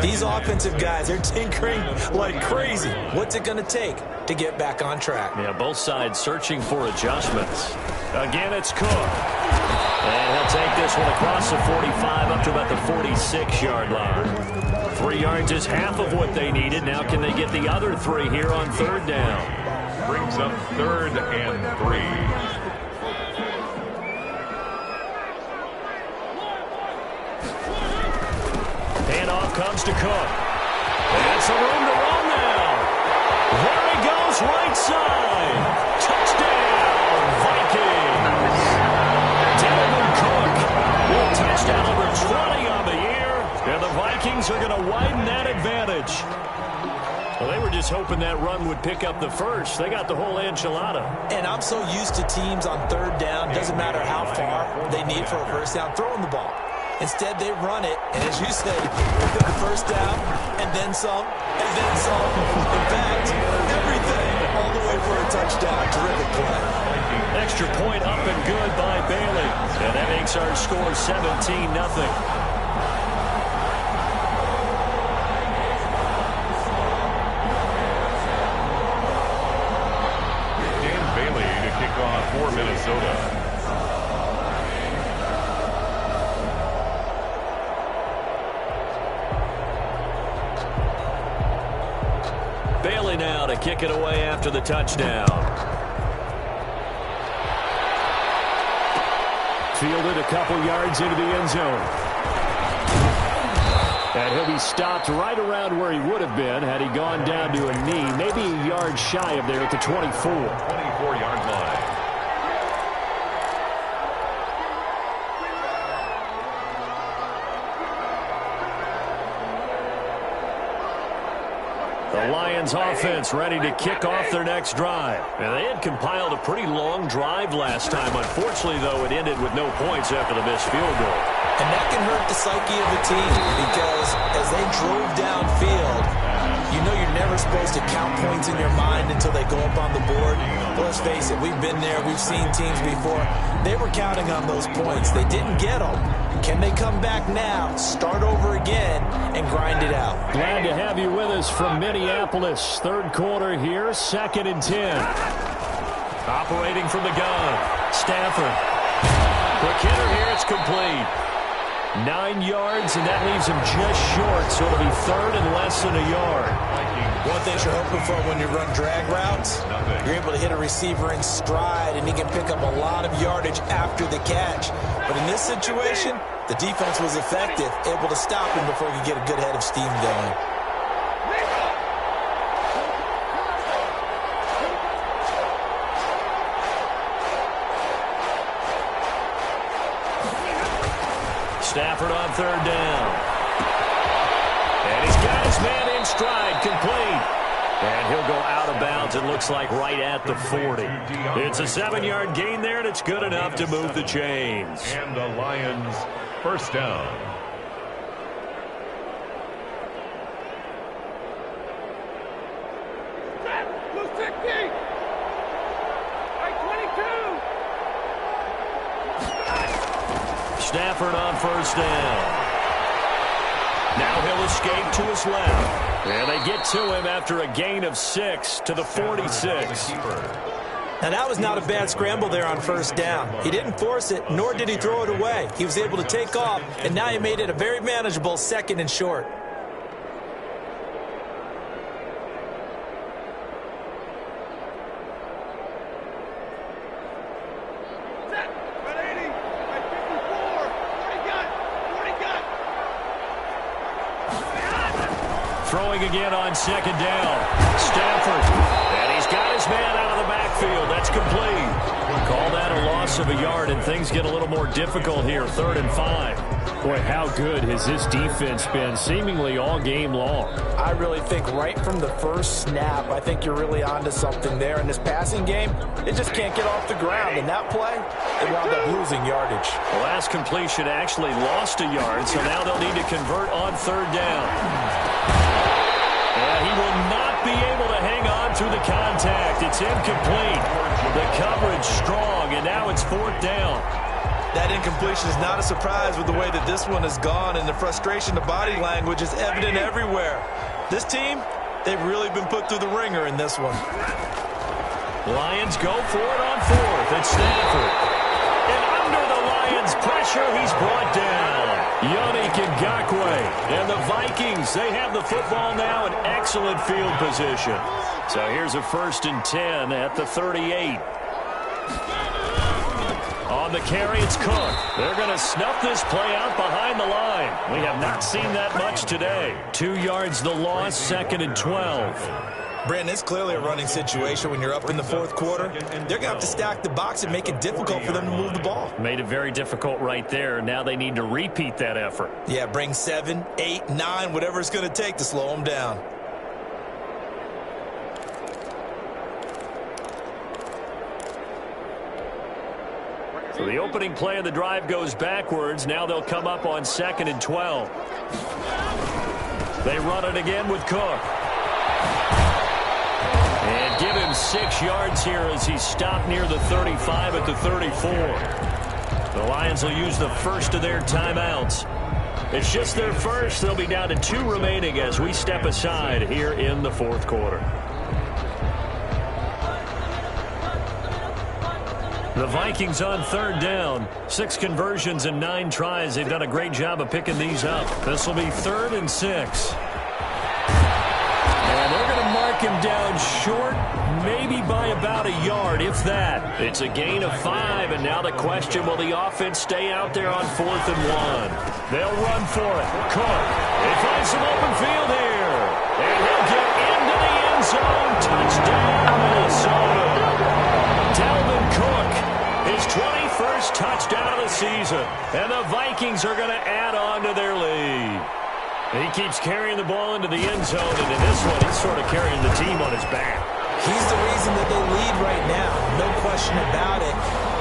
These offensive guys, they're tinkering like crazy. What's it going to take to get back on track? Yeah, both sides searching for adjustments. Again, it's Cook. And he'll take this one across the 45 up to about the 46-yard line. 3 yards is half of what they needed. Now can they get the other 3 here on 3rd down? Brings up 3rd and 3. Handoff comes to Cook. And some room to run now. There he goes, right side. Touchdown, Vikings. Dalvin Cook with touchdown number 20 on the year. And the Vikings are going to widen that advantage. Well, they were just hoping that run would pick up the first. They got the whole enchilada. And I'm so used to teams on 3rd down, doesn't matter how far they need for a first down, throwing the ball. Instead, they run it, and as you say, they get the first down, and then some, and then some. In fact, everything all the way for a touchdown. Terrific play. Extra point up and good by Bailey. And that makes makes our score 17-0. For Minnesota. Bailey now to kick it away after the touchdown. Fielded a couple yards into the end zone. And he'll be stopped right around where he would have been had he gone down to a knee, maybe a yard shy of there at the 24. 24-yard line. The Lions offense ready to kick off their next drive. And they had compiled a pretty long drive last time. Unfortunately, though, it ended with no points after the missed field goal. And that can hurt the psyche of a team because as they drove downfield, you know you're never supposed to count points in your mind until they go up on the board. But let's face it, we've been there. We've seen teams before. They were counting on those points. They didn't get them. Can they come back now, start over again, and grind it out? Glad to have you with us from Minneapolis. Third quarter here, 2nd and 10. Operating from the gun, Stafford. Quick hitter here, it's complete. 9 yards, and that leaves him just short, so it'll be third and less than a yard. One thing you're hoping for when you run drag routes, you're able to hit a receiver in stride, and he can pick up a lot of yardage after the catch. But in this situation, the defense was effective, able to stop him before he could get a good head of steam going. Stafford on third down. And he's got his man in stride, complete. And he'll go out of bounds, it looks like, right at the 40. It's a 7-yard gain there, and it's good enough to move the chains. And the Lions first down. Stafford on first down. Now he'll escape to his left. And they get to him after a gain of 6 to the 46. Now that was not a bad scramble there on first down. He didn't force it, nor did he throw it away. He was able to take off, and now he made it a very manageable 2nd and short. Throwing again on 2nd down. Stafford. And he's got his man out of the backfield. That's complete. Call that a loss of a yard, and things get a little more difficult here. 3rd and 5. Boy, how good has this defense been seemingly all game long? I really think right from the first snap, I think you're really onto something there. In this passing game, it just can't get off the ground. In that play, they wound up losing yardage. The last completion actually lost a yard, so now they'll need to convert on 3rd down. And he will not be able to hang on through the contact. It's incomplete. The coverage strong, and now it's 4th down. That incompletion is not a surprise with the way that this one has gone, and the frustration, the body language is evident everywhere. This team, they've really been put through the ringer in this one. Lions go for it on 4th. It's Stafford. And under the Lions' pressure, he's brought down. Yannick Ngakoue. And the Vikings, they have the football now in excellent field position. So here's a 1st and 10 at the 38. On the carry, it's Cook. They're going to snuff this play out behind the line. We have not seen that much today. 2 yards the loss, 2nd and 12. Brandon, it's clearly a running situation when you're up in the 4th quarter. They're going to have to stack the box and make it difficult for them to move the ball. Made it very difficult right there. Now they need to repeat that effort. Yeah, bring 7, 8, 9, whatever it's going to take to slow them down. So the opening play of the drive goes backwards. Now they'll come up on 2nd and 12. They run it again with Cook. And give him 6 yards here as he's stopped near the 35 at the 34. The Lions will use the first of their timeouts. It's just their first. They'll be down to 2 remaining as we step aside here in the fourth quarter. The Vikings on third down. 6 conversions and 9 tries. They've done a great job of picking these up. This will be 3rd and 6. And they're going to mark him down short, maybe by about a yard, if that. It's a gain of 5, and now the question, will the offense stay out there on 4th and 1? They'll run for it. Cook, he finds some open field here. And he'll get into the end zone. Touchdown, Minnesota. Dalvin Cook, his 21st touchdown of the season. And the Vikings are going to add on to their lead. He keeps carrying the ball into the end zone, and in this one, he's sort of carrying the team on his back. He's the reason that they lead right now, no question about it.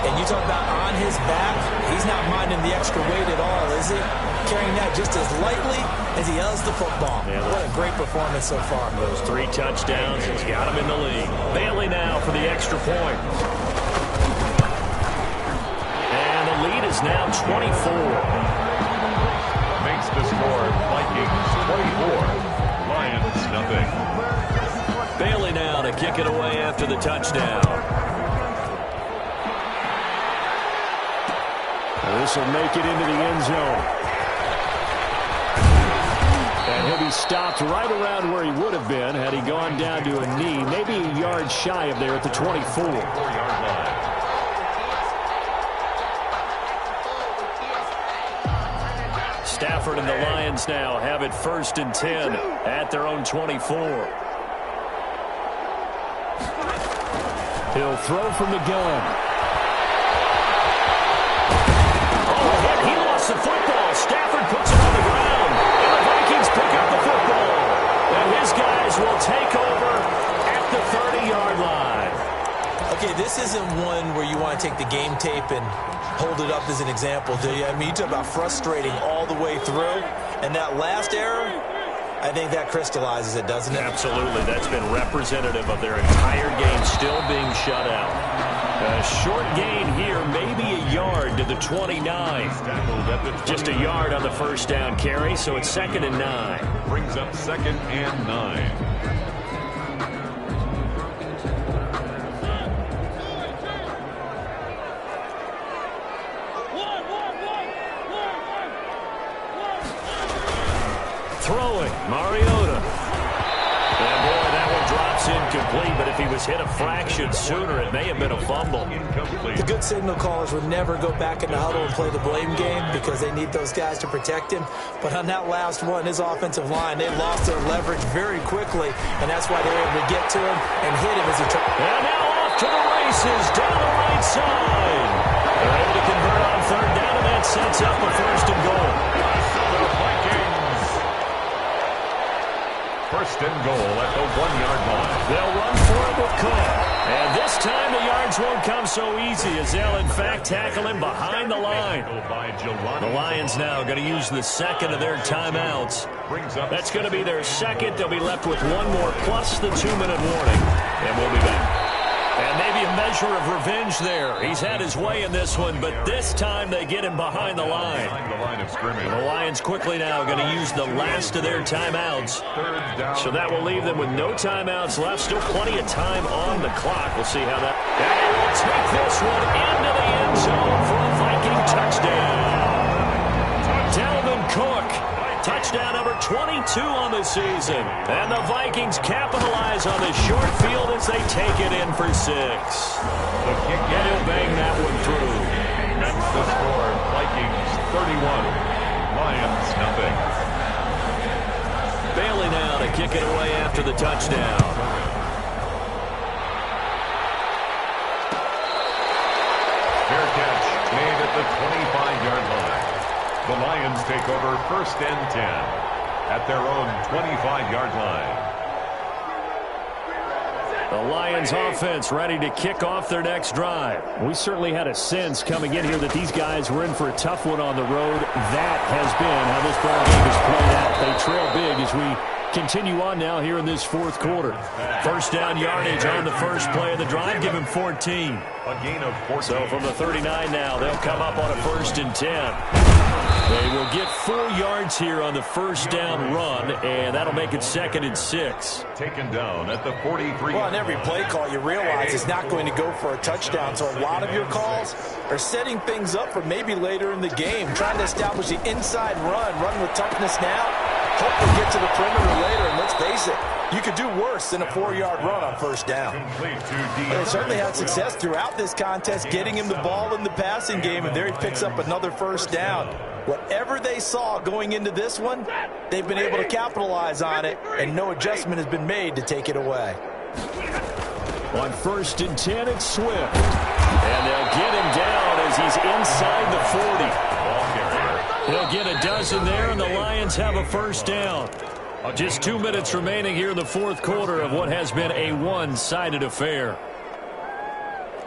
And you talk about on his back, he's not minding the extra weight at all, is he? Carrying that just as lightly as he does the football. Yeah, what a great performance so far. Those 3 touchdowns, he's got him in the lead. Bailey now for the extra point. And the lead is now 24. Makes the score Vikings 24, Lions nothing. Bailey now to kick it away after the touchdown. This will make it into the end zone. And he'll be stopped right around where he would have been had he gone down to a knee, maybe a yard shy of there at the 24. 4-yard line. Stafford and the Lions now have it 1st and 10 at their own 24. He'll throw from the gun. Oh, hit. He lost the football. Stafford puts it on the ground. And the Vikings pick up the football. And his guys will take over at the 30-yard line. Okay, this isn't one where you want to take the game tape and hold it up as an example, do you? I mean, you talk about frustrating all the way through. And that last error, I think that crystallizes it, doesn't it? Absolutely. That's been representative of their entire game still being shut out. A short gain here, maybe a yard to the 29. Just a yard on the first down carry, so it's 2nd and 9. Brings up 2nd and 9. Throwing, Mariota. And boy, that one drops incomplete, but if he was hit a fraction sooner, it may have been a fumble. The good signal callers would never go back in the huddle and play the blame game because they need those guys to protect him. But on that last one, his offensive line, they lost their leverage very quickly, and that's why they were able to get to him and hit him as he tried. And now off to the races down the right side. They're able to convert on 3rd down, and that sets up a 1st and goal. 1st and goal at the 1-yard line. They'll run for it with Cook. And this time the yards won't come so easy as they'll, in fact, tackle him behind the line. The Lions now going to use the 2nd of their timeouts. That's going to be their 2nd. They'll be left with 1 more plus the 2-minute warning. And we'll be back. And maybe a measure of revenge there. He's had his way in this one, but this time they get him behind the line. The Lions quickly now going to use the last of their timeouts. So that will leave them with no timeouts left. Still plenty of time on the clock. We'll see how that... And they will take this one into the end zone for a Viking touchdown. Dalvin Cook. Touchdown number 22 on the season. And the Vikings capitalize on the short field as they take it in for 6. And he'll bang that one through. That's the score. Vikings 31. Lions nothing. Bailey now to kick it away after the touchdown. Fair catch made at the 25-yard line. The Lions take over 1st and 10 at their own 25-yard line. The Lions offense ready to kick off their next drive. We certainly had a sense coming in here that these guys were in for a tough one on the road. That has been how this ball game has played out. They trail big as we continue on now here in this fourth quarter. First down yardage on the first play of the drive. Give him 14. A gain of 14. So from the 39 now, they'll come up on a 1st and 10. They will get 4 yards here on the first down run, and that'll make it 2nd and 6. Taken down at the 43. Well, on every play call, you realize it's not going to go for a touchdown. So a lot of your calls are setting things up for maybe later in the game, trying to establish the inside run with toughness now. Hope they get to the perimeter later, and let's face it, you could do worse than a 4-yard run on first down. They certainly had success throughout this contest, getting him the ball in the passing game, and there he picks up another first down. Whatever they saw going into this one, they've been able to capitalize on it, and no adjustment has been made to take it away. On 1st and 10, it's Swift. And they'll get him down as he's inside the 40. They'll get a dozen there, and the Lions have a first down. Just 2 minutes remaining here in the fourth quarter of what has been a one-sided affair.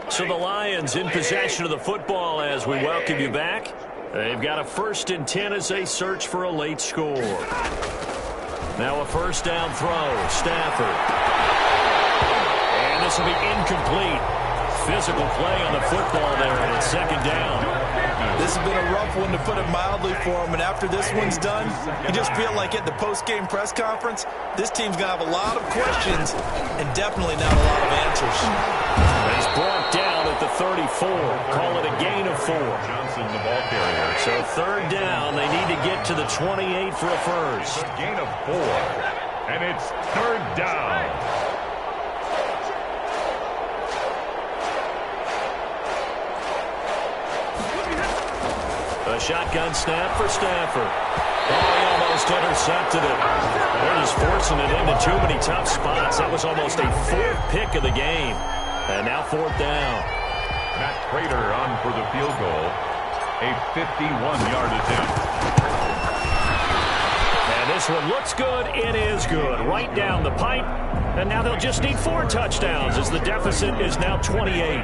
So the Lions in possession of the football as we welcome you back. They've got a 1st and 10 as they search for a late score. Now a first down throw. Stafford. And this will be incomplete. Physical play on the football there, and it's 2nd down. This has been a rough one, to put it mildly, for him. And after this one's done, you just feel like at the post-game press conference, this team's going to have a lot of questions and definitely not a lot of answers. He's brought down at the 34. Call it a gain of 4. Johnson, the ball carrier. So 3rd down. They need to get to the 28 for a first. Gain of 4. And it's 3rd down. A shotgun snap for Stafford. Oh, he almost intercepted it. They're just forcing it into too many tough spots. That was almost a 4th pick of the game. And now 4th down. Matt Prater on for the field goal. A 51-yard attempt. And this one looks good. It is good. Right down the pipe. And now they'll just need 4 touchdowns as the deficit is now 28.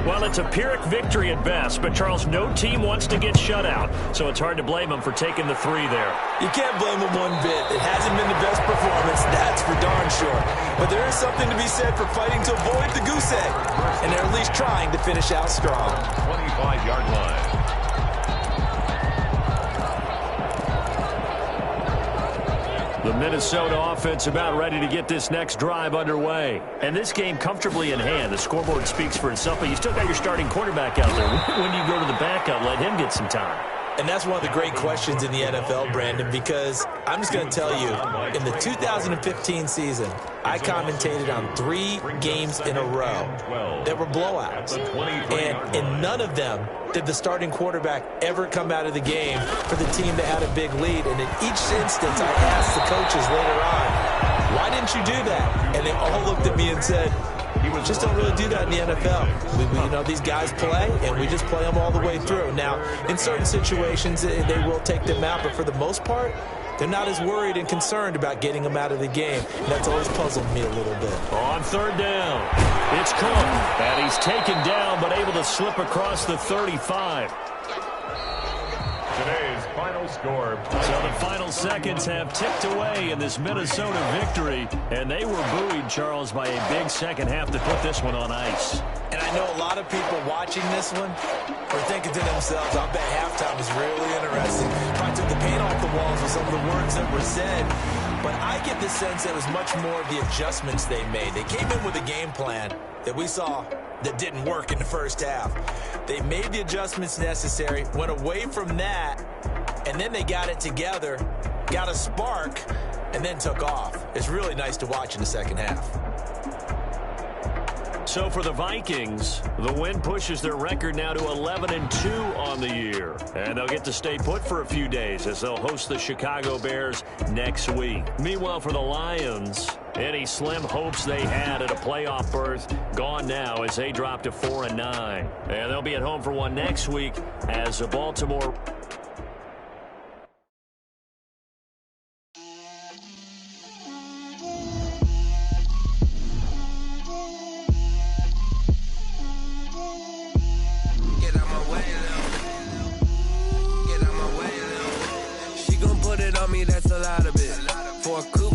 Well, it's a Pyrrhic victory at best, but Charles, no team wants to get shut out, so it's hard to blame them for taking the 3 there. You can't blame them one bit. It hasn't been the best performance, that's for darn sure. But there is something to be said for fighting to avoid the goose egg, and they're at least trying to finish out strong. 25-yard line. The Minnesota offense about ready to get this next drive underway. And this game comfortably in hand. The scoreboard speaks for itself, but you still got your starting quarterback out there. When do you go to the backup, let him get some time? And that's one of the great questions in the NFL, Brandon, because I'm just going to tell you, in the 2015 season, I commentated on 3 games in a row that were blowouts. And in none of them did the starting quarterback ever come out of the game for the team that had a big lead. And in each instance, I asked the coaches later on, why didn't you do that? And they all looked at me and said, just don't really do that in the NFL. You know, these guys play, and we just play them all the way through. Now, in certain situations, they will take them out, but for the most part, they're not as worried and concerned about getting them out of the game. And that's always puzzled me a little bit. On 3rd down, it's Cook, and he's taken down, but able to slip across the 35. Today's final score. So the final seconds have ticked away in this Minnesota victory, and they were buoyed, Charles, by a big second half to put this one on ice. And I know a lot of people watching this one are thinking to themselves, I bet halftime was really interesting. Probably took the paint off the walls with some of the words that were said. But I get the sense it was much more of the adjustments they made. They came in with a game plan that we saw that didn't work in the first half. They made the adjustments necessary, went away from that, and then they got it together, got a spark, and then took off. It's really nice to watch in the second half. So for the Vikings, the win pushes their record now to 11-2 on the year. And they'll get to stay put for a few days as they'll host the Chicago Bears next week. Meanwhile, for the Lions, any slim hopes they had at a playoff berth gone now as they drop to 4-9. And they'll be at home for one next week as the Baltimore... That's a lot of it. For a coupe,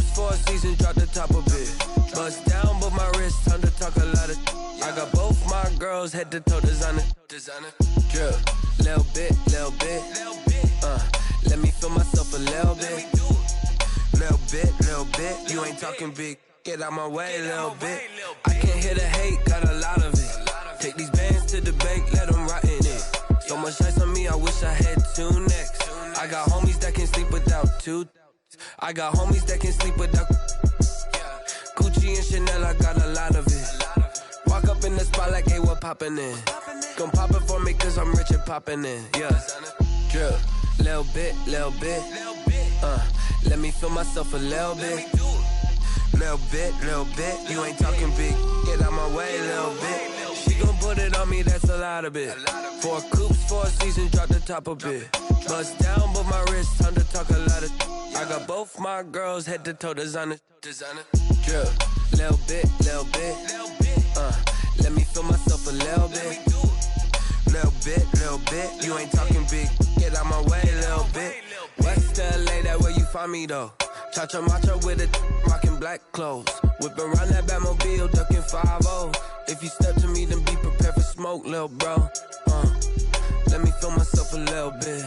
seasons, drop the top a bit. Bust down, but my wrist, time to talk a lot of. I got both my girls head to toe designer. Drip, little bit. Let me feel myself a little bit. Little bit. You ain't talking big. Get out my way, little bit. I can't hear the hate, got a lot of it. Take these bands to the bank, let them rot in it. So much ice on me, I wish I had two necks. I got homies that can sleep without two. I got homies that can sleep without Gucci and Chanel, I got a lot of it. Walk up in the spot like, hey, what poppin' in? Gon' pop it for me cause I'm rich and poppin' in. Yeah, drip, little bit. Let me feel myself a little bit. Little bit. You ain't talking big. Get out my way, little bit. She gon' put it on me, that's a lot of it. 4 coupes, 4 seasons, drop the top a bit. Bust down, but my wrist, time to talk a lot of. I got both my girls head to toe designer. Drip, little bit. Let me feel myself a little bit. Little bit. You ain't talking big. Get out my way, little bit. West LA, that where you find me though. Cha-cha macho with it, rockin' black clothes. Whip around that Batmobile, duckin' 5-0. If you step to me, then be prepared for smoke, lil' bro. Let me feel myself a little bit.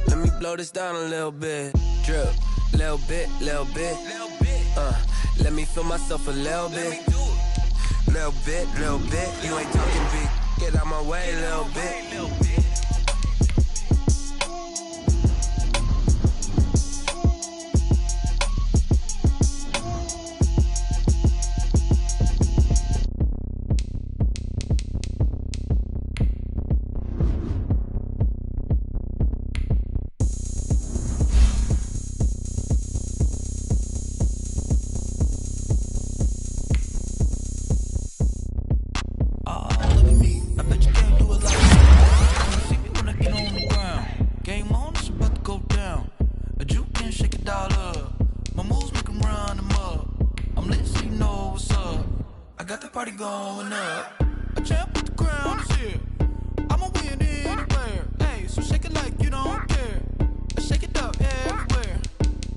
Let me blow this down a little bit. Drip, little bit. Let me feel myself a little bit. Little bit. You ain't talking big. Get out my way, little bit. Going up, a champ with the crown is here. I'ma win anywhere. Hey, so shake it like you don't care. Shake it up everywhere.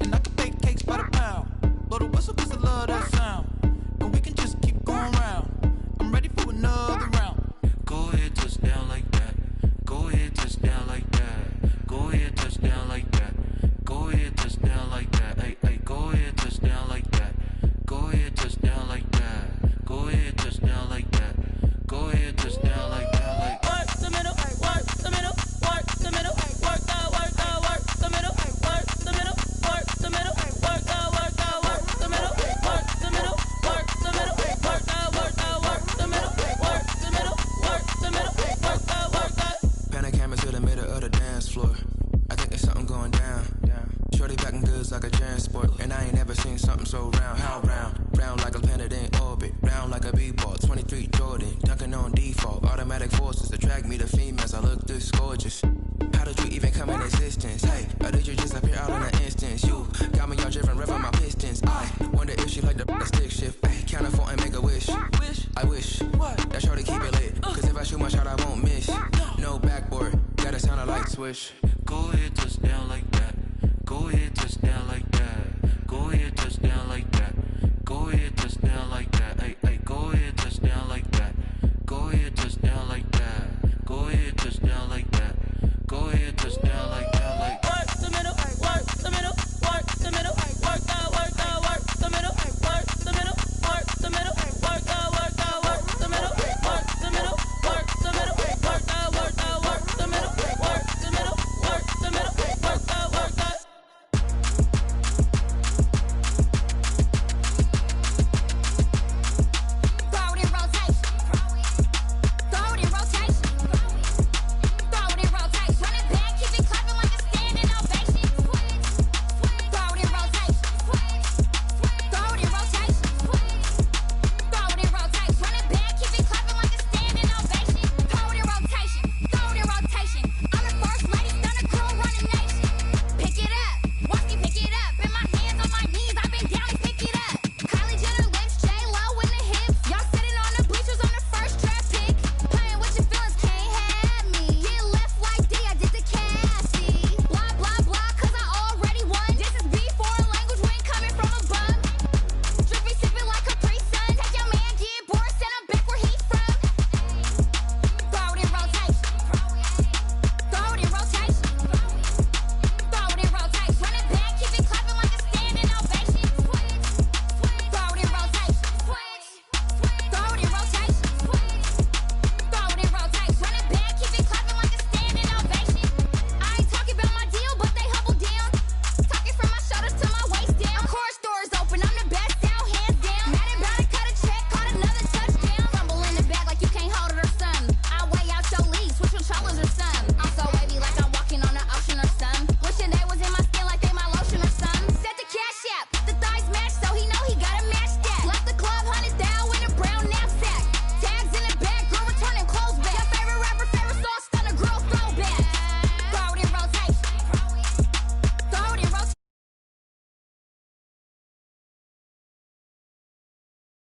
And I can bake cakes by the pound. Blow the whistle cause I love that sound. And we can just keep going round. I'm ready for another round. Go ahead, touch down like that. Go ahead, touch down like that. Go ahead, touch down like that. Go ahead, touch down like that. Hey, go ahead, touch down like that. Go ahead, touch down like that. Go ahead, touch down like that. Go ahead, touch down like that. Work the middle, work the middle, work the middle, work the middle, work the middle, work the middle, work the middle, work the middle, work the middle, work the middle, work the middle, work the middle, work the. Pan a camera to the middle of the dance floor. I think there's something going down. Shorty packing goods like a transport, and I ain't never seen something so round. How round? Round like a planet in orbit, round like a b-ball. 23 Jordan, dunking on default. Automatic forces attract me to females. I look this gorgeous. How did you even come in existence? Hey, or did you just appear out in an instance? You got me all driven, revving my pistons. I wonder if she like the stick shift. Hey, count a 4 and make a wish. I wish that shorty keep it lit. Cause if I shoot my shot, I won't miss. No backboard, gotta sound a light switch. Go ahead, touch down like that. Go ahead, touch down like that. Go ahead, touch down like that. Go ahead, touch down like that. Hey, go ahead, touch down like that. Go ahead, touch